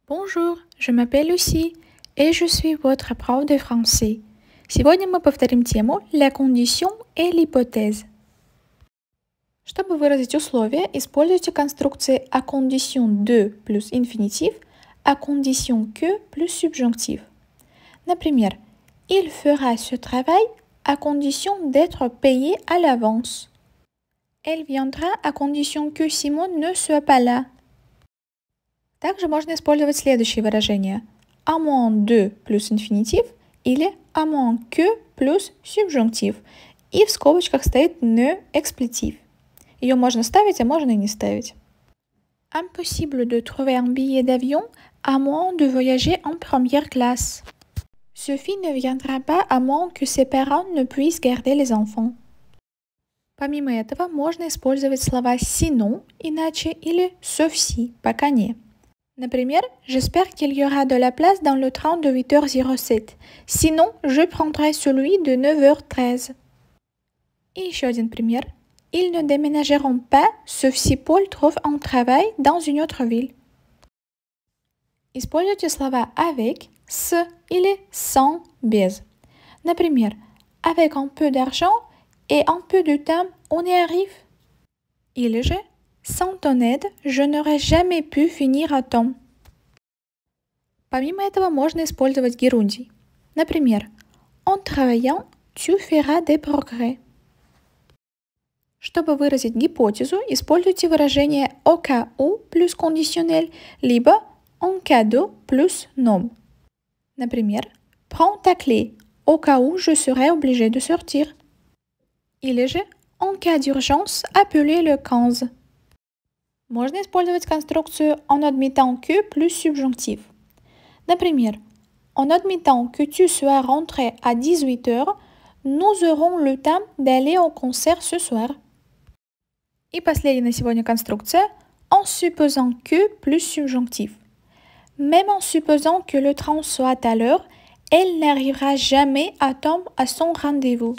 Bonjour, je m'appelle Lucie et je suis votre prof de français. Сегодня мы повторим тему «La condition et l'hypothèse». Чтобы выразить условия, используйте конструкции à condition de plus infinitif, à condition que plus subjonctif. Например, il fera ce travail à condition d'être payé à l'avance. Elle viendra à condition que Simon ne soit pas là. Также можно использовать следующие выражения. À moins de plus infinitif или à moins que plus subjonctif. И в скобочках стоит ne expletif. Ее можно ставить, а можно и не ставить. Impossible de trouver un billet d'avion à moins de voyager en première classe. Sophie ne viendra pas à moins que ses parents ne puissent garder les enfants. Помимо этого, можно использовать слова sinon, иначе, или sauf si, пока не. Например, j'espère qu'il y aura de la place dans le train de 8h07. Sinon, je prendrai celui de 9h13. И еще один пример. Ils ne déménageront pas, sauf si Paul trouve un travail dans une autre ville. Используйте слова avec, с или sans, без. Например, avec un peu d'argent et un peu de temps, on y arrive. Или же, sans ton aide, je n'aurais jamais pu finir à temps. Помимо этого, можно использовать герундий. Например, en travaillant, tu feras des progrès. Чтобы выразить гипотезу, используйте выражение au cas où plus conditionnel, либо en cas de plus nom. Например, prends ta clé, au cas où je serai obligé de sortir. Или же, en cas d'urgence, appelez le 15. Можно использовать конструкцию en admettant que plus subjonctif. Например, en admettant que tu sois rentré à 18h, nous aurons le temps d'aller au concert ce soir. И последняя на сегодня конструкция en supposant que plus subjonctif. Même en supposant que le train soit à l'heure, elle n'arrivera jamais à temps à son rendez-vous.